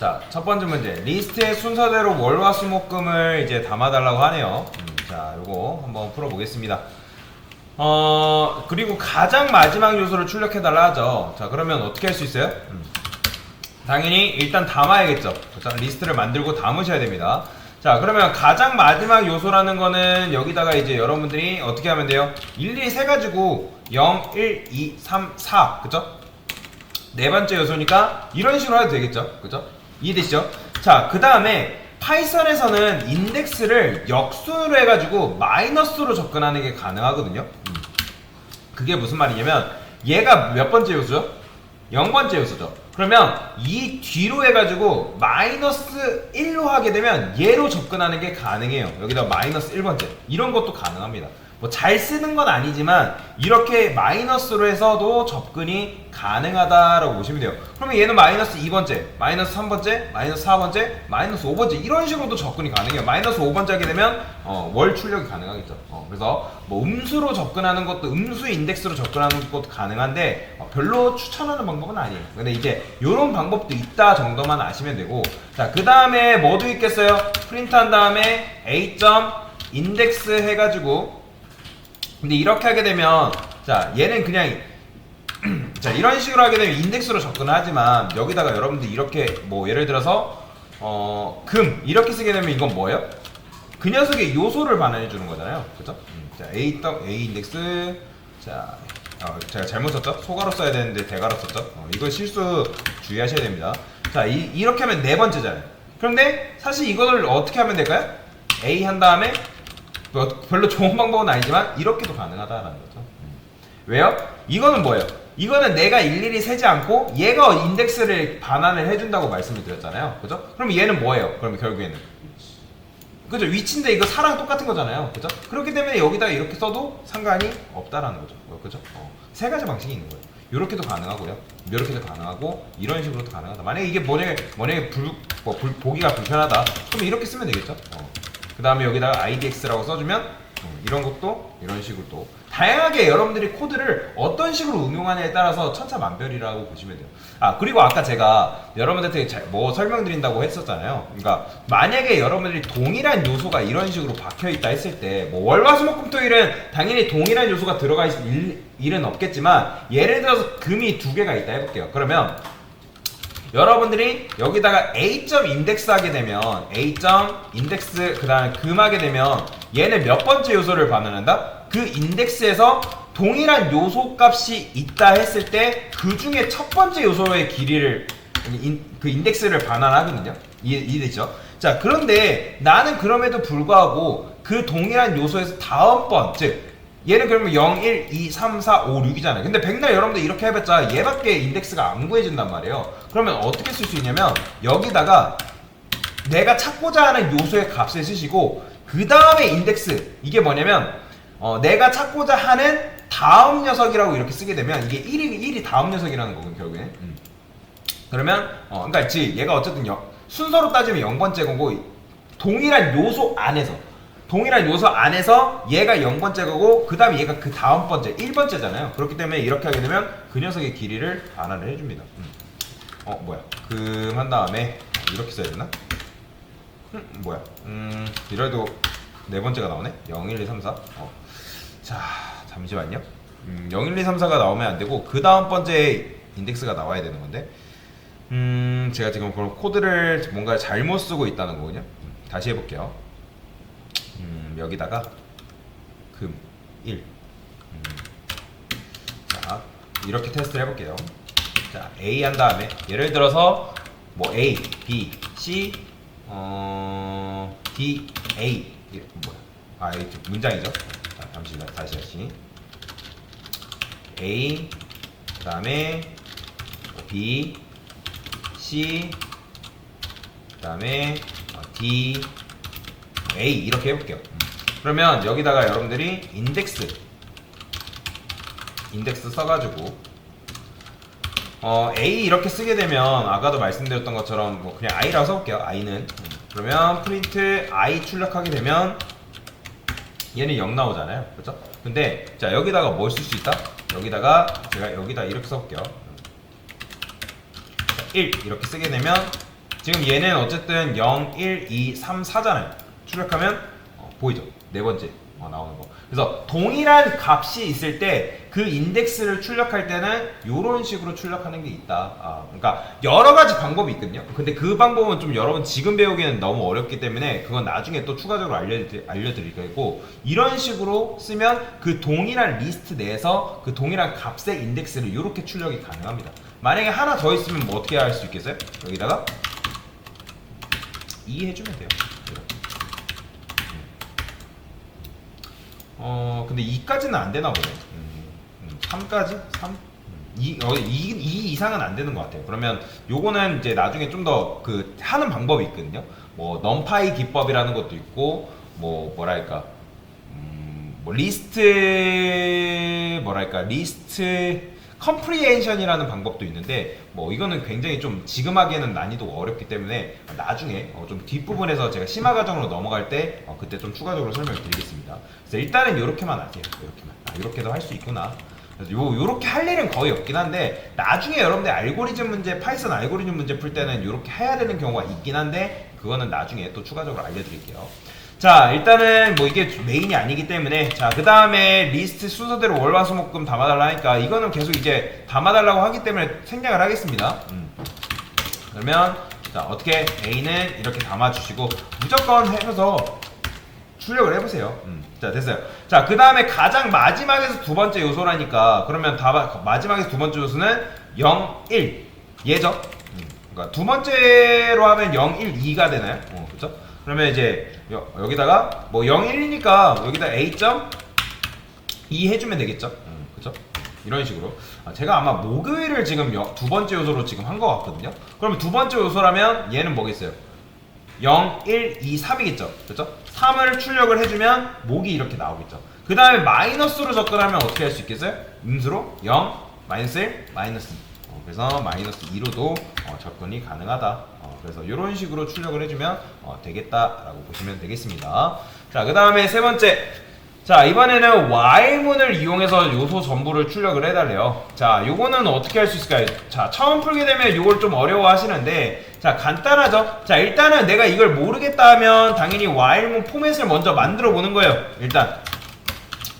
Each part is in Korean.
자, 첫 번째 문제. 리스트의 순서대로 월화 수목금을 이제 담아달라고 하네요. 자, 요거 한번 풀어보겠습니다. 그리고 가장 마지막 요소를 출력해달라 하죠. 자, 그러면 어떻게 할 수 있어요? 당연히 일단 담아야겠죠. 자, 리스트를 만들고 담으셔야 됩니다. 자, 그러면 가장 마지막 요소라는 거는 여기다가 이제 여러분들이 어떻게 하면 돼요? 일일이 세가지고 0, 1, 2, 3, 4 그쵸? 네 번째 요소니까 이런 식으로 해도 되겠죠? 그죠? 이해되시죠? 자, 그 다음에 파이썬에서는 인덱스를 역수로 해가지고 마이너스로 접근하는 게 가능하거든요. 그게 무슨 말이냐면 얘가 몇 번째 요소죠? 0번째 요소죠. 그러면 이 뒤로 해가지고 마이너스 1로 하게 되면 얘로 접근하는 게 가능해요. 여기다 마이너스 1번째 이런 것도 가능합니다. 뭐 잘 쓰는 건 아니지만 이렇게 마이너스로 해서도 접근이 가능하다라고 보시면 돼요. 그러면 얘는 마이너스 2번째, 마이너스 3번째, 마이너스 4번째, 마이너스 5번째 이런 식으로도 접근이 가능해요. 마이너스 5번째 하게 되면 월 출력이 가능하겠죠. 그래서 뭐 음수로 접근하는 것도 음수 인덱스로 접근하는 것도 가능한데 별로 추천하는 방법은 아니에요. 근데 이제 이런 방법도 있다 정도만 아시면 되고, 자, 그 다음에 뭐도 있겠어요? 프린트 한 다음에 a 인덱스 해가지고, 근데 이렇게 하게 되면 자, 얘는 그냥 자, 이런 식으로 하게 되면 인덱스로 접근을 하지만 여기다가 여러분들 이렇게 뭐 예를 들어서 금 이렇게 쓰게 되면 이건 뭐예요? 그 녀석의 요소를 반환해 주는 거잖아요. 그죠? 자, A 인덱스. 자, 제가 잘못 썼죠? 소가로 써야 되는데 대가로 썼죠? 이거 실수 주의하셔야 됩니다. 자, 이렇게 하면 네 번째잖아요. 그런데 사실 이거를 어떻게 하면 될까요? A 한 다음에 별로 좋은 방법은 아니지만 이렇게도 가능하다라는 거죠. 왜요? 이거는 뭐예요? 이거는 내가 일일이 세지 않고 얘가 인덱스를 반환을 해준다고 말씀을 드렸잖아요. 그죠? 그럼 얘는 뭐예요? 그러면 결국에는 그죠? 위치인데 이거 사랑 똑같은 거잖아요. 그죠? 그렇기 때문에 여기다가 이렇게 써도 상관이 없다라는 거죠. 그죠? 세 가지 방식이 있는 거예요. 이렇게도 가능하고요. 이렇게도 가능하고 이런 식으로도 가능하다. 만약에 이게 만약에 보기가 불편하다. 그럼 이렇게 쓰면 되겠죠? 그 다음에 여기다가 IDX라고 써주면 이런 것도 이런 식으로 또 다양하게 여러분들이 코드를 어떤 식으로 응용하냐에 따라서 천차만별이라고 보시면 돼요. 그리고 아까 제가 여러분들한테 뭐 설명드린다고 했었잖아요. 그러니까 만약에 여러분들이 동일한 요소가 이런 식으로 박혀있다 했을 때 뭐 월화수목금토일은 당연히 동일한 요소가 들어가 있을 일은 없겠지만 예를 들어서 금이 두 개가 있다 해볼게요. 그러면 여러분들이 여기다가 A 인덱스 하게 되면 A 인덱스 그 다음에 금 하게 되면 얘는 몇 번째 요소를 반환한다? 그 인덱스에서 동일한 요소 값이 있다 했을 때 그 중에 첫 번째 요소의 길이를 그 인덱스를 반환하거든요. 이해되죠? 자, 그런데 나는 그럼에도 불구하고 그 동일한 요소에서 다음번 즉 얘는 그러면 0, 1, 2, 3, 4, 5, 6이잖아요. 근데 백날 여러분들 이렇게 해봤자 얘밖에 인덱스가 안 구해진단 말이에요. 그러면 어떻게 쓸 수 있냐면 여기다가 내가 찾고자 하는 요소의 값을 쓰시고 그 다음에 인덱스 이게 뭐냐면 내가 찾고자 하는 다음 녀석이라고 이렇게 쓰게 되면 이게 1이 다음 녀석이라는 거군 결국엔. 그러면 그러니까 즉 얘가 어쨌든 순서로 따지면 0번째 거고 동일한 요소 안에서 얘가 0번째 거고 그 다음에 얘가 그 다음 번째 1번째잖아요. 그렇기 때문에 이렇게 하게 되면 그 녀석의 길이를 반환을 해줍니다. 뭐야 금 한 다음에 이렇게 써야 되나? 뭐야 이래도 네 번째가 나오네? 0, 1, 2, 3, 4 자 잠시만요. 0, 1, 2, 3, 4가 나오면 안 되고 그 다음 번째 인덱스가 나와야 되는 건데 제가 지금 그럼 코드를 뭔가 잘못 쓰고 있다는 거군요. 다시 해볼게요. 여기다가 금 1 자 이렇게 테스트를 해볼게요. 자 A 한 다음에 예를 들어서 뭐 A, B, C, D, A 뭐야 이게 문장이죠. 자 잠시만 다시 A 그 다음에 B, C 그 다음에 D, A 이렇게 해볼게요. 그러면 여기다가 여러분들이 인덱스 써가지고 A 이렇게 쓰게 되면 아까도 말씀드렸던 것처럼 뭐 그냥 I라고 써볼게요. I는 그러면 프린트 I 출력하게 되면 얘는 0 나오잖아요. 그렇죠? 근데 자 여기다가 뭘 쓸 수 있다? 여기다가 제가 여기다 이렇게 써볼게요. 1 이렇게 쓰게 되면 지금 얘는 어쨌든 0, 1, 2, 3, 4잖아요. 출력하면 보이죠? 네 번째 나오는 거. 그래서 동일한 값이 있을 때 그 인덱스를 출력할 때는 이런 식으로 출력하는 게 있다. 그러니까 여러 가지 방법이 있거든요. 근데 그 방법은 좀 여러분 지금 배우기는 너무 어렵기 때문에 그건 나중에 또 추가적으로 알려드릴 거고, 이런 식으로 쓰면 그 동일한 리스트 내에서 그 동일한 값의 인덱스를 이렇게 출력이 가능합니다. 만약에 하나 더 있으면 뭐 어떻게 할 수 있겠어요? 여기다가 2 해주면 돼요. 근데 2까지는 안 되나 보네. 3까지? 3? 2 이상은 안 되는 것 같아요. 그러면 요거는 이제 나중에 좀 더 그 하는 방법이 있거든요. 뭐 넘파이 기법이라는 것도 있고, 뭐 뭐랄까, 뭐 리스트 컴프리헨션이라는 방법도 있는데, 뭐 이거는 굉장히 좀 지금 하기에는 난이도가 어렵기 때문에 나중에 좀 뒷부분에서 제가 심화 과정으로 넘어갈 때 그때 좀 추가적으로 설명을 드리겠습니다. 그래서 일단은 이렇게만 하세요. 이렇게만. 이렇게도 할 수 있구나. 그래서 요렇게 할 일은 거의 없긴 한데, 나중에 여러분들 알고리즘 문제, 파이썬 알고리즘 문제 풀 때는 요렇게 해야 되는 경우가 있긴 한데, 그거는 나중에 또 추가적으로 알려드릴게요. 자, 일단은 뭐 이게 메인이 아니기 때문에, 자, 그 다음에 리스트 순서대로 월화수목금 담아달라 하니까 이거는 계속 이제 담아달라고 하기 때문에 생략을 하겠습니다. 그러면 자, 어떻게 A는 이렇게 담아주시고 무조건 해서 출력을 해보세요. 자, 됐어요. 자, 그 다음에 가장 마지막에서 두 번째 요소라니까, 그러면 마지막에서 두 번째 요소는 0, 1 얘죠. 그러니까 두 번째로 하면 0, 1, 2가 되나요? 그렇죠? 그러면 이제 여기다가 뭐 0, 1이니까 여기다 A.2 해주면 되겠죠? 그죠? 이런 식으로. 제가 아마 목요일을 지금 두 번째 요소로 지금 한 것 같거든요. 그러면 두 번째 요소라면 얘는 뭐겠어요? 0, 1, 2, 3이겠죠? 그죠? 3을 출력을 해주면 목이 이렇게 나오겠죠. 그 다음에 마이너스로 접근하면 어떻게 할 수 있겠어요? 음수로 0, 마이너스 1, 마이너스 2. 그래서 마이너스 2로도 접근이 가능하다. 그래서 이런 식으로 출력을 해주면 되겠다라고 보시면 되겠습니다. 자, 그 다음에 세 번째. 자, 이번에는 while문을 이용해서 요소 전부를 출력을 해달래요. 자, 요거는 어떻게 할 수 있을까요? 자, 처음 풀게 되면 요걸 좀 어려워 하시는데, 자, 간단하죠? 자, 일단은 내가 이걸 모르겠다 하면 당연히 while문 포맷을 먼저 만들어 보는 거예요. 일단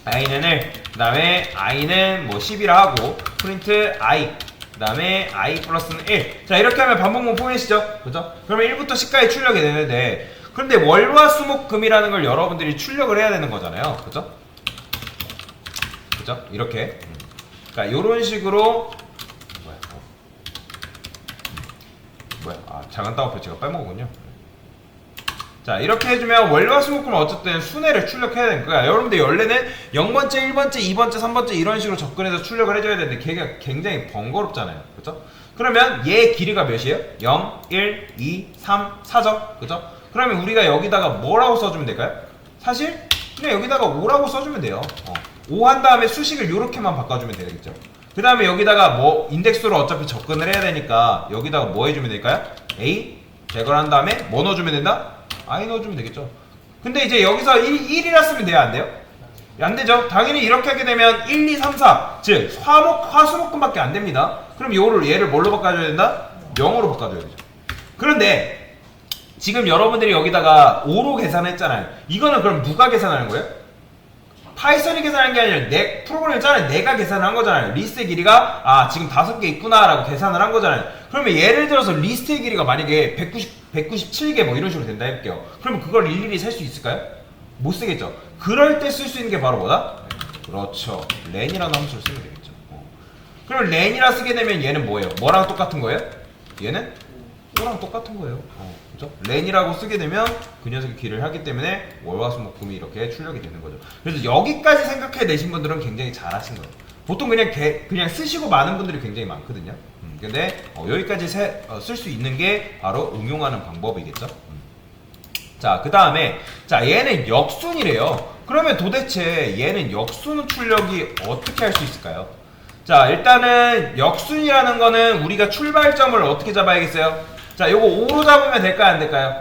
i는 1, 그 다음에 i는 뭐 10이라 하고, 프린트 i, 그 다음에 i 플러스는 1. 자, 이렇게 하면 반복문 포맷이죠? 그죠? 그러면 1부터 10까지 출력이 되는데, 그런데 월화수목금이라는 걸 여러분들이 출력을 해야 되는 거잖아요. 그죠? 그죠? 이렇게. 그러니까 요런 식으로 작은 따옴표 제가 빼먹었군요. 자, 이렇게 해주면 월화수목금은 어쨌든 순회를 출력해야 되는 거야. 여러분들 연례는 0번째, 1번째, 2번째, 3번째 이런 식으로 접근해서 출력을 해줘야 되는데 걔가 굉장히 번거롭잖아요. 그죠? 그러면 얘 길이가 몇이에요? 0, 1, 2, 3, 4죠? 그죠? 그러면 우리가 여기다가 뭐라고 써주면 될까요? 사실 그냥 여기다가 5라고 써주면 돼요. 5 한 다음에 수식을 이렇게만 바꿔주면 되겠죠. 그 다음에 여기다가 뭐 인덱스로 어차피 접근을 해야 되니까 여기다가 뭐 해주면 될까요? A 제거를 한 다음에 뭐 넣어주면 된다? I 넣어주면 되겠죠. 근데 이제 여기서 1이라 쓰면 돼요? 안 돼요? 안 되죠. 당연히 이렇게 하게 되면 1, 2, 3, 4 즉 화수목금밖에 안 됩니다. 그럼 얘를 뭘로 바꿔줘야 된다? 0으로 바꿔줘야 되죠. 그런데 지금 여러분들이 여기다가 5로 계산했잖아요. 이거는 그럼 누가 계산하는 거예요? 파이썬이 계산한 게 아니라 프로그램을 짜는 내가 계산을 한 거잖아요. 리스트의 길이가 지금 5개 있구나 라고 계산을 한 거잖아요. 그러면 예를 들어서 리스트의 길이가 만약에 197개 뭐 이런 식으로 된다 해볼게요. 그러면 그걸 일일이 셀 수 있을까요? 못 쓰겠죠. 그럴 때 쓸 수 있는 게 바로 뭐다? 그렇죠. 렌이라는 함수를 쓰면 되겠죠. 그럼 렌이라 쓰게 되면 얘는 뭐예요? 뭐랑 똑같은 거예요? 얘는 5랑 똑같은 거예요. 그죠? 렌이라고 쓰게 되면 그 녀석이 길을 하기 때문에 월화수목금이 이렇게 출력이 되는 거죠. 그래서 여기까지 생각해 내신 분들은 굉장히 잘하신 거예요. 보통 그냥 쓰시고 많은 분들이 굉장히 많거든요. 근데 여기까지 쓸 수 있는 게 바로 응용하는 방법이겠죠. 자, 그 다음에 자, 얘는 역순이래요. 그러면 도대체 얘는 역순 출력이 어떻게 할 수 있을까요? 자, 일단은 역순이라는 거는 우리가 출발점을 어떻게 잡아야겠어요? 자, 요거 5로 잡으면 될까요? 안 될까요?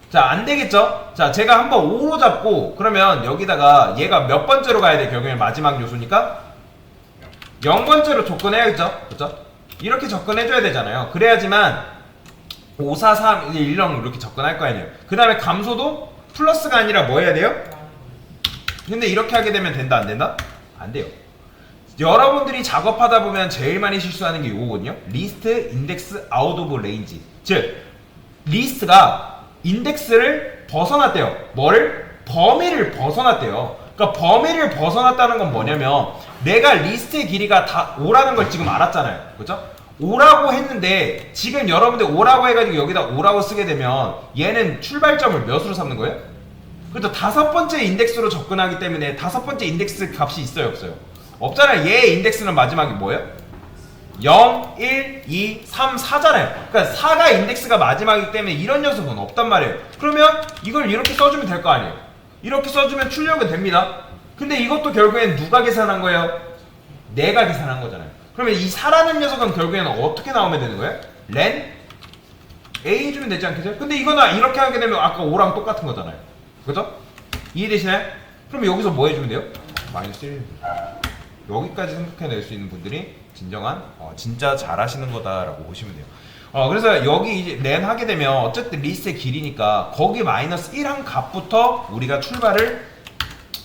자, 안 되겠죠? 자, 제가 한번 5로 잡고, 그러면 여기다가 얘가 몇 번째로 가야 돼? 결국엔 마지막 요소니까? 0번째로 접근해야겠죠? 그쵸? 이렇게 접근해줘야 되잖아요. 그래야지만 5, 4, 3, 이제 1령 이렇게 접근할 거 아니에요. 그 다음에 감소도 플러스가 아니라 뭐 해야 돼요? 근데 이렇게 하게 되면 된다 안 된다? 안 돼요. 여러분들이 작업하다 보면 제일 많이 실수하는 게 이거거든요. 리스트 인덱스 아웃 오브 레인지. 즉 리스트가 인덱스를 벗어났대요. 뭐를? 범위를 벗어났대요. 그러니까 범위를 벗어났다는 건 뭐냐면 내가 리스트의 길이가 다 5라는 걸 지금 알았잖아요. 그죠? 5라고 했는데 지금 여러분들 5라고 해가지고 여기다 5라고 쓰게 되면 얘는 출발점을 몇으로 삼는 거예요? 그래도 5번째 인덱스로 접근하기 때문에 5번째 인덱스 값이 있어요 없어요? 없잖아요. 얘 인덱스는 마지막에 뭐예요? 0, 1, 2, 3, 4잖아요. 그러니까 4가 인덱스가 마지막이기 때문에 이런 녀석은 없단 말이에요. 그러면 이걸 이렇게 써주면 될 거 아니에요. 이렇게 써주면 출력은 됩니다. 근데 이것도 결국엔 누가 계산한 거예요? 내가 계산한 거잖아요. 그러면 이 4라는 녀석은 결국에는 어떻게 나오면 되는 거예요? len A 해주면 되지 않겠어요? 근데 이거는 이렇게 하게 되면 아까 5랑 똑같은 거잖아요. 그죠? 이해되시나요? 그럼 여기서 뭐 해주면 돼요? 마이너스 1. 여기까지 생각해낼 수 있는 분들이 진정한 진짜 잘하시는 거다라고 보시면 돼요. 그래서 여기 이제 len 하게 되면 어쨌든 리스트의 길이니까 거기 마이너스 1한 값부터 우리가 출발을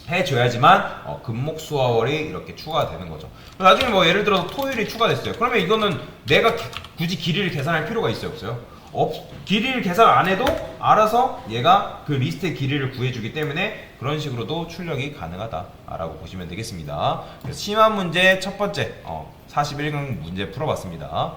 해줘야지만 금목 수화월이 이렇게 추가가 되는 거죠. 나중에 뭐 예를 들어서 토요일이 추가됐어요. 그러면 이거는 내가 굳이 길이를 계산할 필요가 있어요 없어요? 길이를 계산 안 해도 알아서 얘가 그 리스트의 길이를 구해주기 때문에 그런 식으로도 출력이 가능하다라고 보시면 되겠습니다. 그래서 심화 문제 첫 번째 41강 문제 풀어봤습니다.